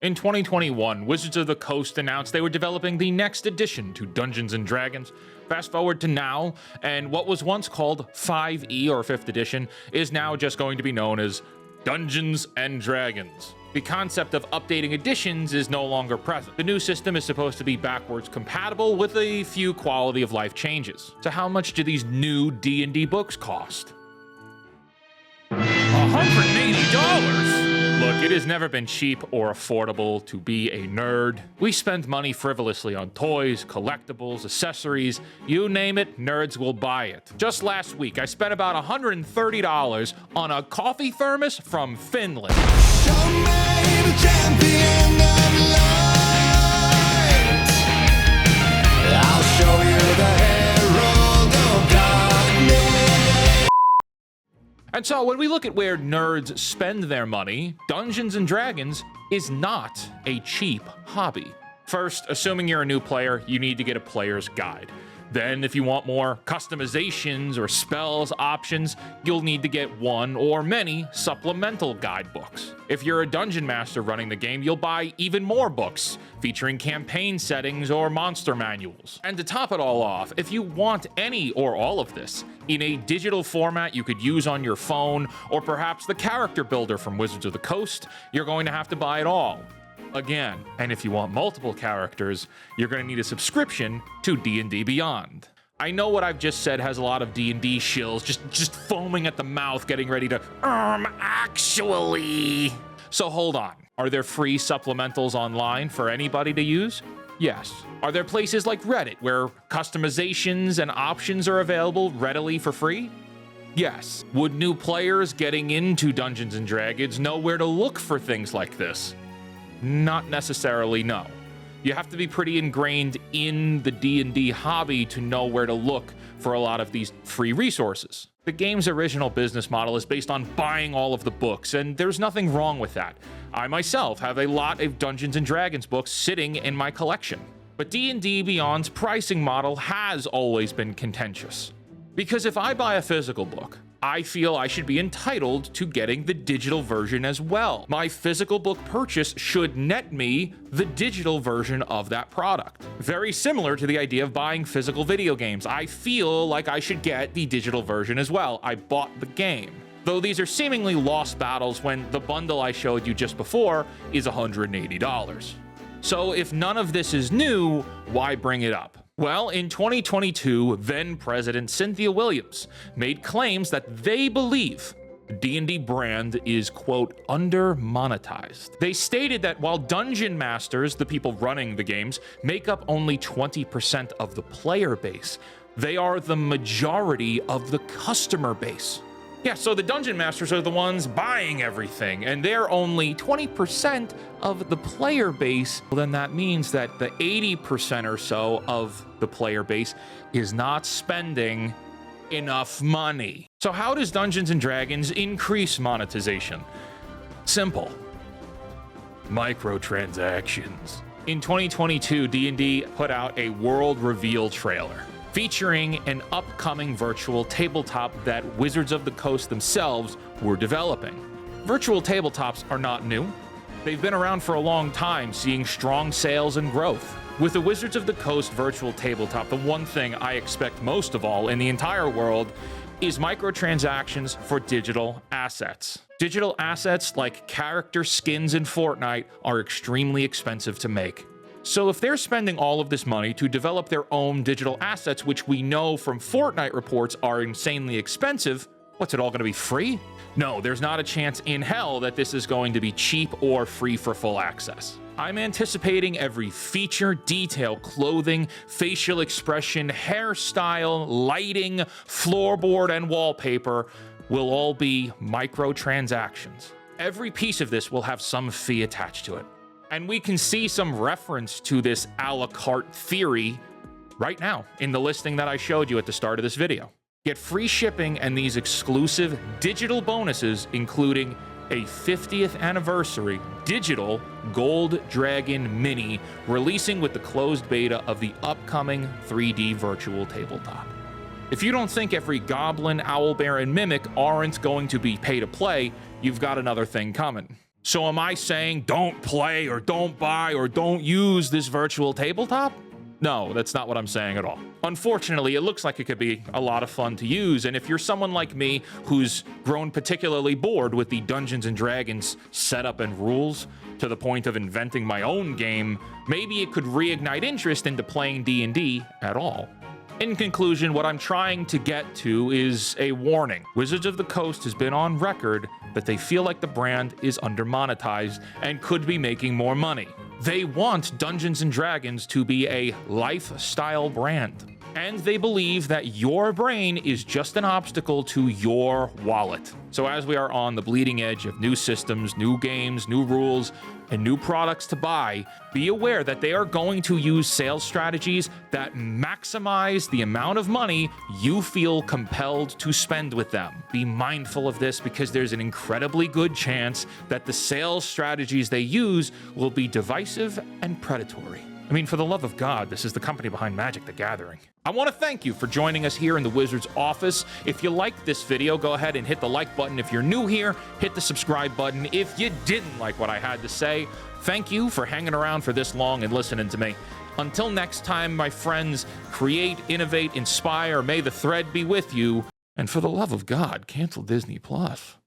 In 2021, Wizards of the Coast announced they were developing the next edition to Dungeons & Dragons. Fast forward to now, and what was once called 5e or 5th edition is now just going to be known as Dungeons & Dragons. The concept of updating editions is no longer present. The new system is supposed to be backwards compatible with a few quality of life changes. So how much do these new D&D books cost? $180? Look, it has never been cheap or affordable to be a nerd. We spend money frivolously on toys, collectibles, accessories, you name it, nerds will buy it. Just last week, I spent about $130 on a coffee thermos from Finland. I'll show you the herald of darkness. And so when we look at where nerds spend their money, Dungeons & Dragons is not a cheap hobby. First, assuming you're a new player, you need to get a player's guide. Then, if you want more customizations or spells options, you'll need to get one or many supplemental guidebooks. If you're a dungeon master running the game, you'll buy even more books featuring campaign settings or monster manuals. And to top it all off, if you want any or all of this in a digital format you could use on your phone, or perhaps the character builder from Wizards of the Coast, you're going to have to buy it all. Again, and if you want multiple characters, you're going to need a subscription to D&D Beyond. I know what I've just said has a lot of D&D shills just foaming at the mouth, getting ready to, actually. So hold on. Are there free supplementals online for anybody to use? Yes. Are there places like Reddit where customizations and options are available readily for free? Yes. Would new players getting into Dungeons & Dragons know where to look for things like this? Not necessarily, no. You have to be pretty ingrained in the D&D hobby to know where to look for a lot of these free resources. The game's original business model is based on buying all of the books, and there's nothing wrong with that. I myself have a lot of Dungeons & Dragons books sitting in my collection. But D&D Beyond's pricing model has always been contentious. Because if I buy a physical book, I feel I should be entitled to getting the digital version as well. My physical book purchase should net me the digital version of that product. Very similar to the idea of buying physical video games. I feel like I should get the digital version as well. I bought the game. Though these are seemingly lost battles when the bundle I showed you just before is $180. So if none of this is new, why bring it up? Well, in 2022, then-President Cynthia Williams made claims that they believe the D&D brand is, quote, under-monetized. They stated that while dungeon masters, the people running the games, make up only 20% of the player base, they are the majority of the customer base. Yeah, so the dungeon masters are the ones buying everything, and they're only 20% of the player base. Well, then that means that the 80% or so of the player base is not spending enough money. So how does Dungeons & Dragons increase monetization? Simple. Microtransactions. In 2022, D&D put out a world reveal trailer featuring an upcoming virtual tabletop that Wizards of the Coast themselves were developing. Virtual tabletops are not new. They've been around for a long time, seeing strong sales and growth. With the Wizards of the Coast virtual tabletop, the one thing I expect most of all in the entire world is microtransactions for digital assets. Digital assets like character skins in Fortnite are extremely expensive to make. So if they're spending all of this money to develop their own digital assets, which we know from Fortnite reports are insanely expensive, what's it all going to be free? No, there's not a chance in hell that this is going to be cheap or free for full access. I'm anticipating every feature, detail, clothing, facial expression, hairstyle, lighting, floorboard, and wallpaper will all be microtransactions. Every piece of this will have some fee attached to it. And we can see some reference to this a la carte theory right now in the listing that I showed you at the start of this video. Get free shipping and these exclusive digital bonuses, including a 50th anniversary digital Gold Dragon Mini releasing with the closed beta of the upcoming 3D virtual tabletop. If you don't think every goblin, owlbear, and mimic aren't going to be pay to play, you've got another thing coming. So am I saying don't play or don't buy or don't use this virtual tabletop? No, that's not what I'm saying at all. Unfortunately, it looks like it could be a lot of fun to use, and if you're someone like me who's grown particularly bored with the Dungeons & Dragons setup and rules to the point of inventing my own game, maybe it could reignite interest into playing D&D at all. In conclusion, what I'm trying to get to is a warning. Wizards of the Coast has been on record that they feel like the brand is under-monetized and could be making more money. They want Dungeons & Dragons to be a lifestyle brand. And they believe that your brain is just an obstacle to your wallet. So as we are on the bleeding edge of new systems, new games, new rules, and new products to buy, be aware that they are going to use sales strategies that maximize the amount of money you feel compelled to spend with them. Be mindful of this because there's an incredibly good chance that the sales strategies they use will be divisive and predatory. I mean, for the love of God, this is the company behind Magic the Gathering. I want to thank you for joining us here in the Wizard's office. If you liked this video, go ahead and hit the like button. If you're new here, hit the subscribe button. If you didn't like what I had to say, thank you for hanging around for this long and listening to me. Until next time, my friends, create, innovate, inspire. May the thread be with you. And for the love of God, cancel Disney Plus.